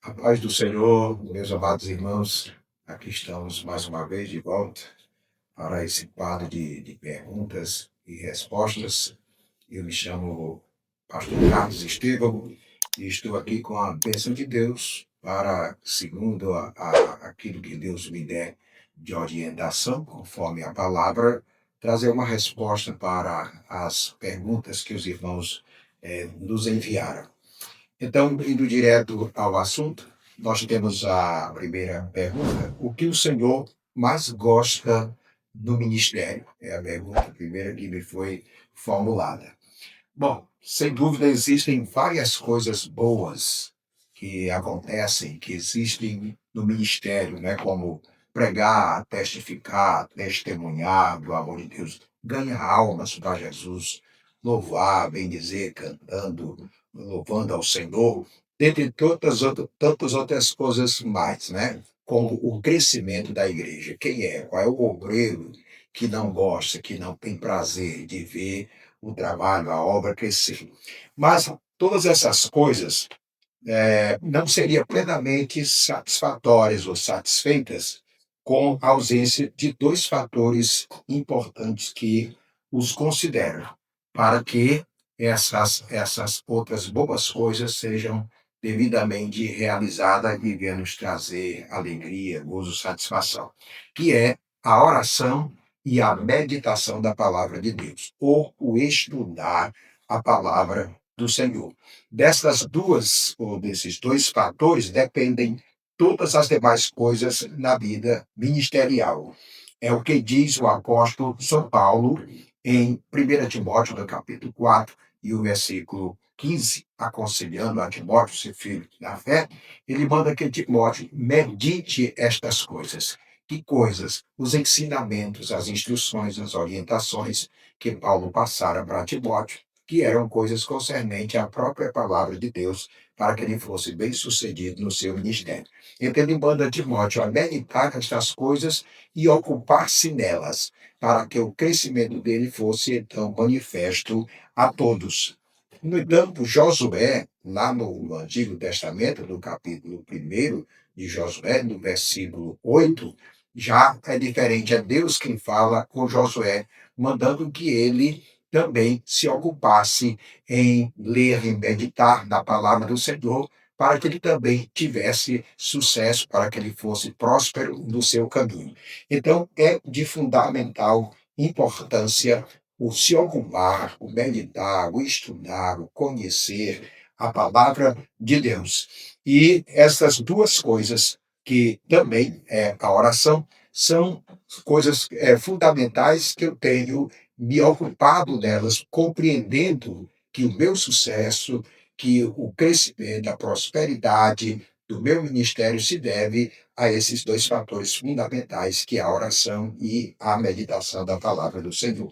A paz do Senhor, meus amados irmãos, aqui estamos mais uma vez de volta para esse quadro de perguntas e respostas. Eu me chamo Pastor Carlos Estevão e estou aqui com a bênção de Deus para, segundo aquilo que Deus me der de orientação, conforme a palavra, trazer uma resposta para as perguntas que os irmãos nos enviaram. Então, indo direto ao assunto, nós temos a primeira pergunta: o que o Senhor mais gosta no ministério? É a pergunta primeira que me foi formulada. Bom, sem dúvida existem várias coisas boas que acontecem, que existem no ministério, né? Como pregar, testificar, testemunhar do amor de Deus, ganhar almas para Jesus, louvar, bendizer, cantando, louvando ao Senhor, dentre tantas outras coisas mais, né? Como o crescimento da igreja. Quem é? Qual é o obreiro que não gosta, que não tem prazer de ver o trabalho, a obra crescer? Mas todas essas coisas não seriam plenamente satisfatórias ou satisfeitas com a ausência de dois fatores importantes que os consideram, para que essas outras boas coisas sejam devidamente realizadas e venham nos trazer alegria, gozo, satisfação, que é a oração e a meditação da palavra de Deus, ou o estudar a palavra do Senhor. Dessas duas, ou desses dois fatores, dependem todas as demais coisas na vida ministerial. É o que diz o apóstolo São Paulo em 1 Timóteo, no capítulo 4, e o versículo 15, aconselhando a Timóteo, seu filho na fé, ele manda que Timóteo medite estas coisas. Que coisas? Os ensinamentos, as instruções, as orientações que Paulo passara para Timóteo, que eram coisas concernentes à própria palavra de Deus, para que ele fosse bem-sucedido no seu ministério. Então ele manda Timóteo a meditar estas coisas e ocupar-se nelas, para que o crescimento dele fosse então manifesto a todos. No entanto, Josué, lá no Antigo Testamento, no capítulo 1 de Josué, no versículo 8, já é diferente, é Deus quem fala com Josué, mandando que ele também se ocupasse em ler e meditar na palavra do Senhor, para que ele também tivesse sucesso, para que ele fosse próspero no seu caminho. Então, é de fundamental importância o se ocupar, o meditar, o estudar, o conhecer a palavra de Deus. E essas duas coisas, que também é a oração, são coisas fundamentais que eu tenho me ocupado delas, compreendendo que o meu sucesso, que o crescimento, a prosperidade do meu ministério se deve a esses dois fatores fundamentais, que é a oração e a meditação da palavra do Senhor.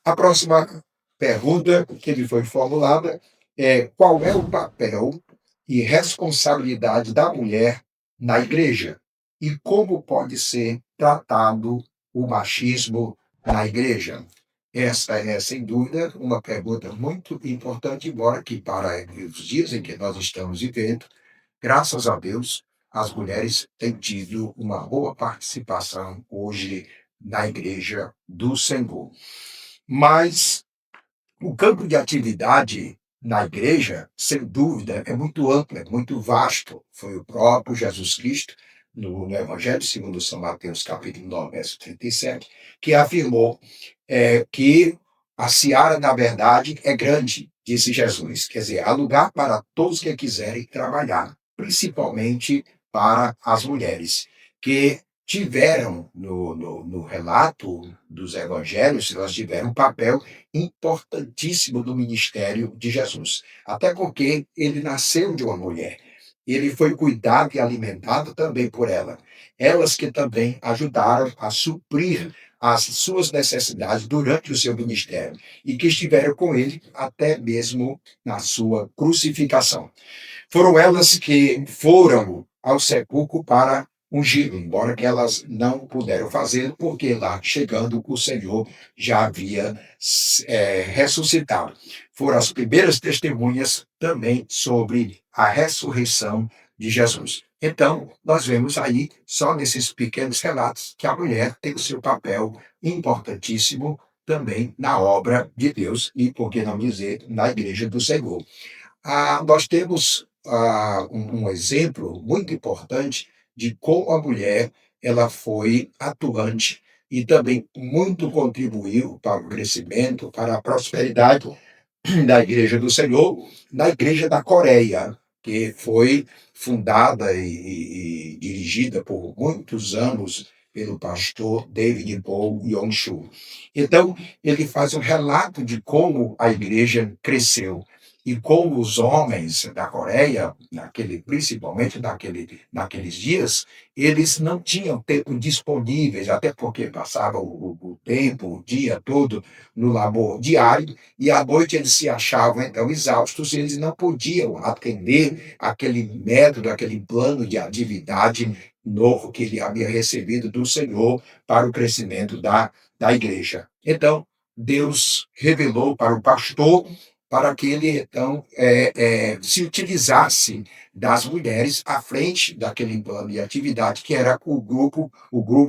A próxima pergunta que lhe foi formulada é: qual é o papel e responsabilidade da mulher na igreja? E como pode ser tratado o machismo na igreja? Esta é, sem dúvida, uma pergunta muito importante, embora que para os dias em que nós estamos vivendo, graças a Deus, as mulheres têm tido uma boa participação hoje na igreja do Senhor. Mas o campo de atividade na igreja, sem dúvida, é muito amplo, é muito vasto. Foi o próprio Jesus Cristo, no Evangelho segundo São Mateus, capítulo 9, verso 37, que afirmou que a seara, na verdade, é grande, disse Jesus. Quer dizer, há lugar para todos que quiserem trabalhar, principalmente para as mulheres, que tiveram, no relato dos evangelhos, elas tiveram um papel importantíssimo do ministério de Jesus. Até porque ele nasceu de uma mulher. Ele foi cuidado e alimentado também por ela. Elas que também ajudaram a suprir as suas necessidades durante o seu ministério e que estiveram com ele até mesmo na sua crucificação. Foram elas que foram ao sepulcro para ungí-lo, embora que elas não puderam fazer, porque lá chegando o Senhor já havia ressuscitado. Foram as primeiras testemunhas também sobre a ressurreição de Jesus. Então, nós vemos aí, só nesses pequenos relatos, que a mulher tem o seu papel importantíssimo também na obra de Deus e, por que não dizer, na igreja do Senhor. Nós temos um exemplo muito importante de como a mulher ela foi atuante e também muito contribuiu para o crescimento, para a prosperidade da Igreja do Senhor, na Igreja da Coreia, que foi fundada e dirigida por muitos anos pelo pastor David Paul Yong-Shu. Então, ele faz um relato de como a igreja cresceu e como os homens da Coreia, principalmente naqueles dias, eles não tinham tempo disponíveis, até porque passavam o tempo, o dia todo no labor diário, e à noite eles se achavam, então, exaustos, e eles não podiam atender aquele método, aquele plano de atividade novo que ele havia recebido do Senhor para o crescimento da igreja. Então, Deus revelou para o pastor para que ele, então, se utilizasse das mulheres à frente daquele plano de atividade, que era o grupo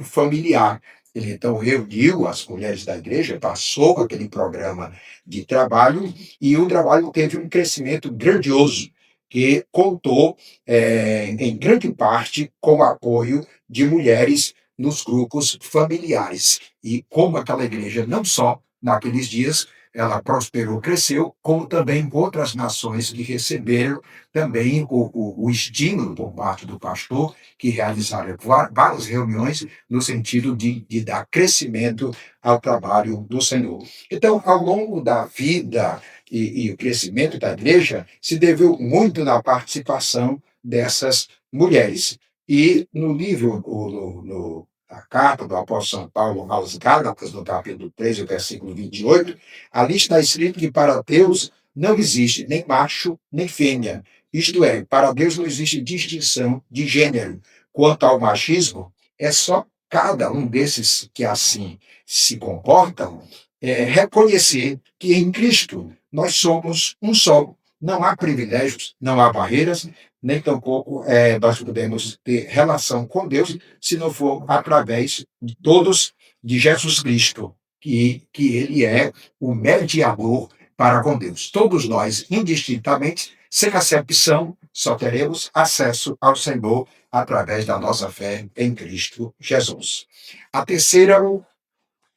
familiar. Ele, então, reuniu as mulheres da igreja, passou aquele programa de trabalho, e o trabalho teve um crescimento grandioso, que contou, em grande parte, com o apoio de mulheres nos grupos familiares. E como aquela igreja, não só naqueles dias, ela prosperou, cresceu, como também outras nações que receberam também o estímulo por parte do pastor, que realizaram várias reuniões no sentido de dar crescimento ao trabalho do Senhor. Então, ao longo da vida e o crescimento da igreja, se deveu muito na participação dessas mulheres. E no livro, a carta do apóstolo São Paulo aos Gálatas, no capítulo 13, versículo 28, ali está escrito que para Deus não existe nem macho nem fêmea. Isto é, para Deus não existe distinção de gênero. Quanto ao machismo, é só cada um desses que assim se comportam reconhecer que em Cristo nós somos um só. Não há privilégios, não há barreiras, nem tampouco nós podemos ter relação com Deus se não for através de todos de Jesus Cristo, que ele é o mediador para com Deus. Todos nós, indistintamente, sem acepção, só teremos acesso ao Senhor através da nossa fé em Cristo Jesus. A terceira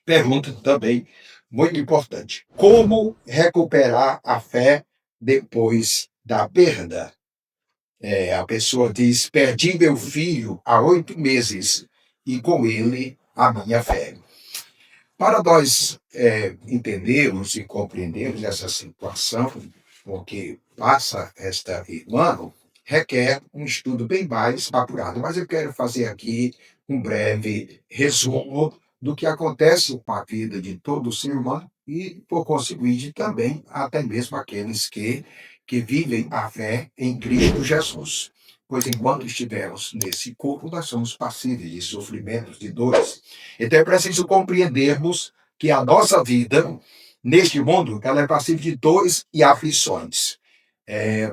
pergunta também muito importante: como recuperar a fé depois da perda? A pessoa diz: perdi meu filho há 8 meses e com ele a minha fé. Para nós entendermos e compreendermos essa situação, porque passa esta irmã, requer um estudo bem mais apurado. Mas eu quero fazer aqui um breve resumo do que acontece com a vida de todo ser humano e, por conseguinte, também até mesmo aqueles que vivem a fé em Cristo Jesus. Pois enquanto estivermos nesse corpo, nós somos passíveis de sofrimentos, de dores. Então é preciso compreendermos que a nossa vida neste mundo ela é passível de dores e aflições.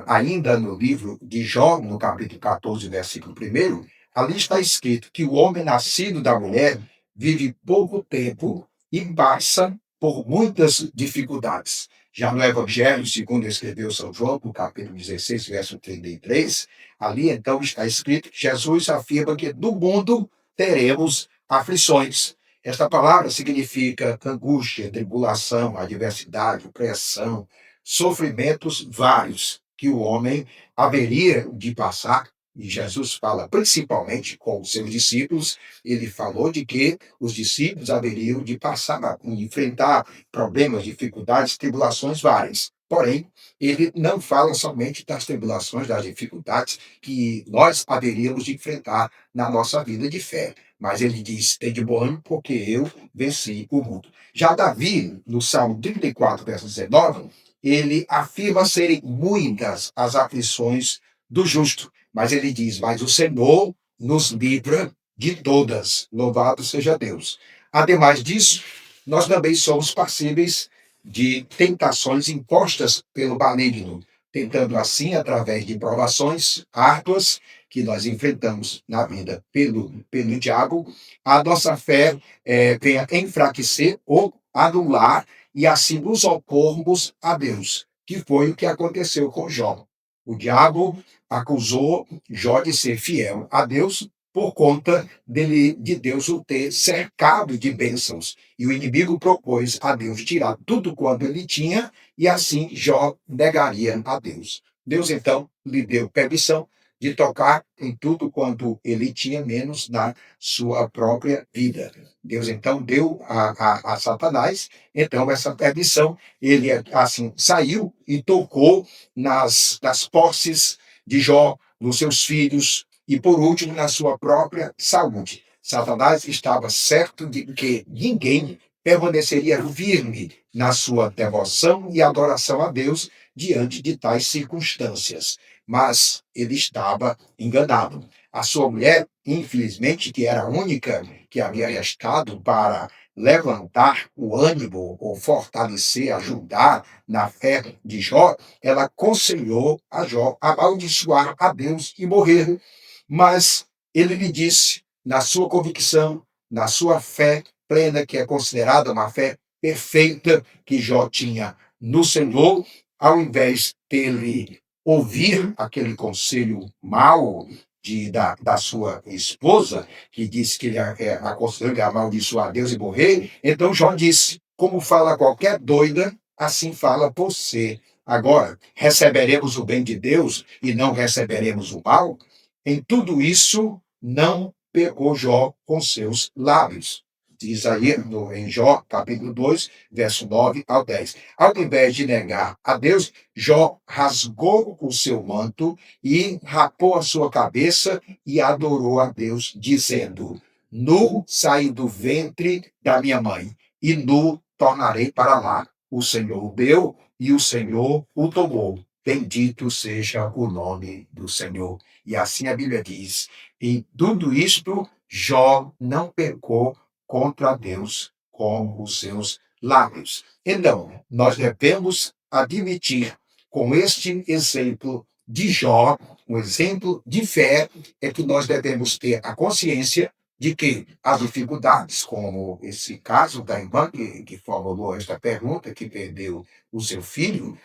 Ainda no livro de Jó, no capítulo 14, versículo 1, ali está escrito que o homem nascido da mulher vive pouco tempo e passa por muitas dificuldades. Já no Evangelho, segundo escreveu São João, no capítulo 16, verso 33, ali então está escrito que Jesus afirma que no mundo teremos aflições. Esta palavra significa angústia, tribulação, adversidade, opressão, sofrimentos vários que o homem haveria de passar. E Jesus fala principalmente com os seus discípulos, ele falou de que os discípulos haveriam de passar, enfrentar problemas, dificuldades, tribulações várias. Porém, ele não fala somente das tribulações, das dificuldades que nós haveríamos de enfrentar na nossa vida de fé. Mas ele diz: tem de bom ânimo, porque eu venci o mundo. Já Davi, no Salmo 34, verso 19, ele afirma serem muitas as aflições do justo. Mas ele diz: mas o Senhor nos livra de todas. Louvado seja Deus. Ademais disso, nós também somos passíveis de tentações impostas pelo maligno, tentando assim, através de provações árduas que nós enfrentamos na vida pelo diabo, a nossa fé venha enfraquecer ou anular e assim nos opormos a Deus, que foi o que aconteceu com Jó. O diabo acusou Jó de ser fiel a Deus por conta de Deus o ter cercado de bênçãos. E o inimigo propôs a Deus tirar tudo quanto ele tinha, e assim Jó negaria a Deus. Deus então lhe deu permissão de tocar em tudo quanto ele tinha, menos na sua própria vida. Deus então deu a Satanás, então, essa permissão, ele assim saiu e tocou nas posses de Jó, nos seus filhos e, por último, na sua própria saúde. Satanás estava certo de que ninguém permaneceria firme na sua devoção e adoração a Deus diante de tais circunstâncias. Mas ele estava enganado. A sua mulher, infelizmente, que era a única que havia restado para levantar o ânimo ou fortalecer, ajudar na fé de Jó, ela aconselhou a Jó a amaldiçoar a Deus e morrer. Mas ele lhe disse, na sua convicção, na sua fé plena, que é considerada uma fé perfeita que Jó tinha no Senhor, ao invés dele ouvir aquele conselho mau da sua esposa, que disse que ele aconselhou ele a amaldiçoar a Deus e morrer, então Jó disse, como fala qualquer doida, assim fala você. Agora, receberemos o bem de Deus e não receberemos o mal? Em tudo isso, não pegou Jó com seus lábios. Diz aí em Jó, capítulo 2, verso 9 ao 10. Ao invés de negar a Deus, Jó rasgou o seu manto e rapou a sua cabeça e adorou a Deus, dizendo: Nu saí do ventre da minha mãe, e nu tornarei para lá. O Senhor o deu e o Senhor o tomou. Bendito seja o nome do Senhor. E assim a Bíblia diz: em tudo isto, Jó não pecou contra Deus com os seus lábios. Então, nós devemos admitir, com este exemplo de Jó, um exemplo de fé, é que nós devemos ter a consciência de que as dificuldades, como esse caso da irmã que formulou esta pergunta, que perdeu o seu filho,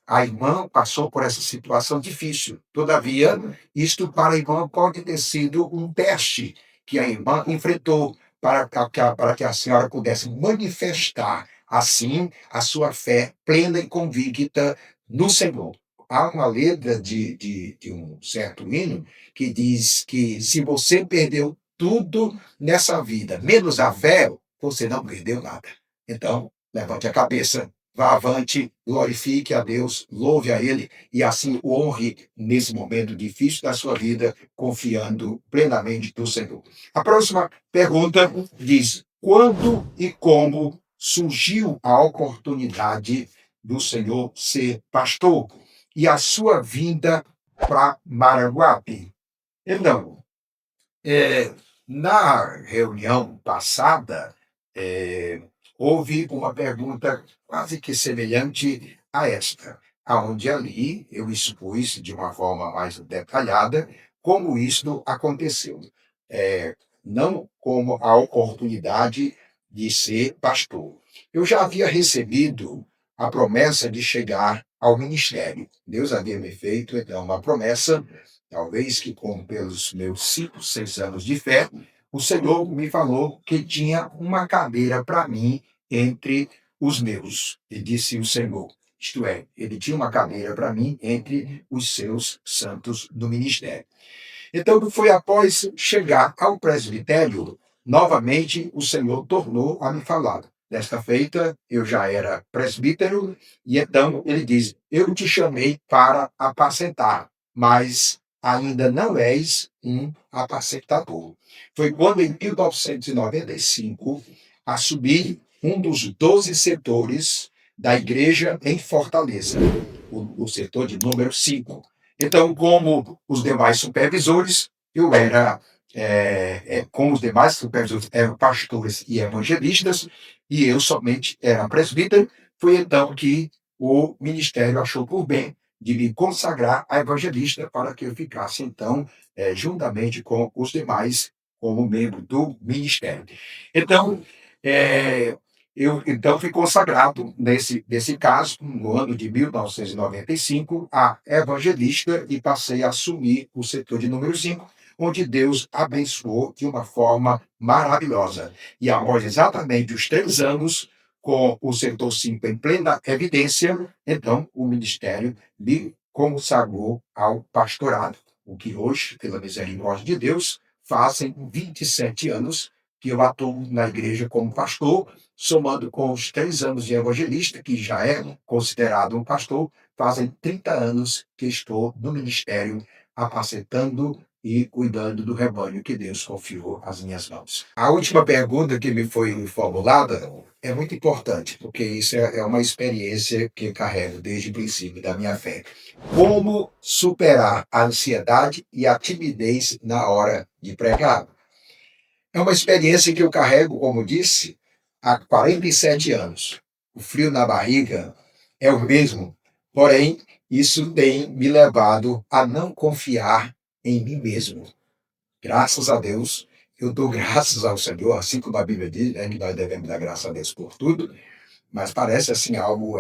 a irmã passou por essa situação difícil. Todavia, isto para a irmã pode ter sido um teste que a irmã enfrentou para que a senhora pudesse manifestar, assim, a sua fé plena e convicta no Senhor. Há uma letra de um certo hino que diz que se você perdeu tudo nessa vida, menos a fé, você não perdeu nada. Então, levante a cabeça, vá avante, glorifique a Deus, louve a Ele e assim o honre nesse momento difícil da sua vida, confiando plenamente no Senhor. A próxima pergunta diz: quando e como surgiu a oportunidade do Senhor ser pastor e a sua vinda para Maranguape? Então, é, na reunião passada, é, houve uma pergunta quase que semelhante a esta, aonde ali eu expus de uma forma mais detalhada como isto aconteceu. É, não como a oportunidade de ser pastor. Eu já havia recebido a promessa de chegar ao ministério. Deus havia me feito, então, uma promessa. Talvez que, como pelos meus 5, 6 anos de fé, o Senhor me falou que tinha uma cadeira para mim entre os meus. E disse o Senhor, isto é, ele tinha uma cadeira para mim entre os seus santos do ministério. Então, foi após chegar ao presbitério, novamente o Senhor tornou a me falar. Desta feita, eu já era presbítero, e então ele diz: eu te chamei para apacentar, mas ainda não és um apacentador. Foi quando, em 1995, assumi um dos 12 setores da igreja em Fortaleza, o setor de número 5. Então, como os demais supervisores, eu era, como os demais supervisores eram pastores e evangelistas, e eu somente era presbítero. Foi então que o ministério achou por bem de me consagrar a evangelista para que eu ficasse, então, juntamente com os demais, como membro do ministério. Então, é, eu então fui consagrado nesse caso, no ano de 1995, a evangelista e passei a assumir o setor de número 5, onde Deus abençoou de uma forma maravilhosa. E após exatamente os 3 anos, com o setor 5 em plena evidência, então o ministério me consagrou ao pastorado, o que hoje, pela misericórdia de Deus, fazem 27 anos que eu atuo na igreja como pastor, somando com os 3 anos de evangelista, que já é considerado um pastor, fazem 30 anos que estou no ministério, apacentando e cuidando do rebanho que Deus confiou às minhas mãos. A última pergunta que me foi formulada é muito importante, porque isso é uma experiência que eu carrego desde o princípio da minha fé. Como superar a ansiedade e a timidez na hora de pregar? É uma experiência que eu carrego, como disse, há 47 anos. O frio na barriga é o mesmo, porém, isso tem me levado a não confiar em mim mesmo. Graças a Deus, eu dou graças ao Senhor, assim como a Bíblia diz, né, que nós devemos dar graças a Deus por tudo, mas parece assim algo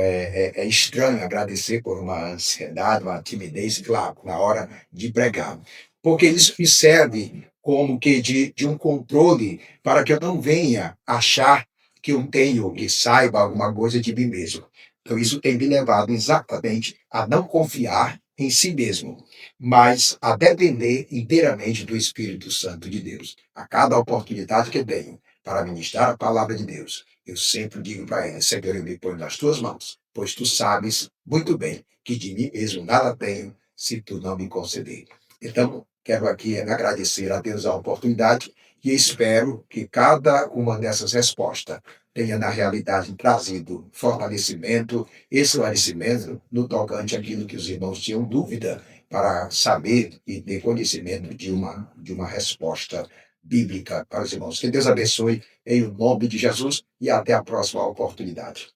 estranho agradecer por uma ansiedade, uma timidez, claro, na hora de pregar. Porque isso me serve como que de um controle para que eu não venha achar que eu tenho, que saiba alguma coisa de mim mesmo. Então isso tem me levado exatamente a não confiar em si mesmo, mas a depender inteiramente do Espírito Santo de Deus. A cada oportunidade que tenho para ministrar a palavra de Deus, eu sempre digo para ele: Senhor, eu me ponho nas tuas mãos, pois tu sabes muito bem que de mim mesmo nada tenho se tu não me conceder. Então, quero aqui agradecer a Deus a oportunidade e espero que cada uma dessas respostas tenha, na realidade, trazido fortalecimento, esclarecimento no tocante àquilo que os irmãos tinham dúvida para saber e ter conhecimento de uma resposta bíblica para os irmãos. Que Deus abençoe em nome de Jesus e até a próxima oportunidade.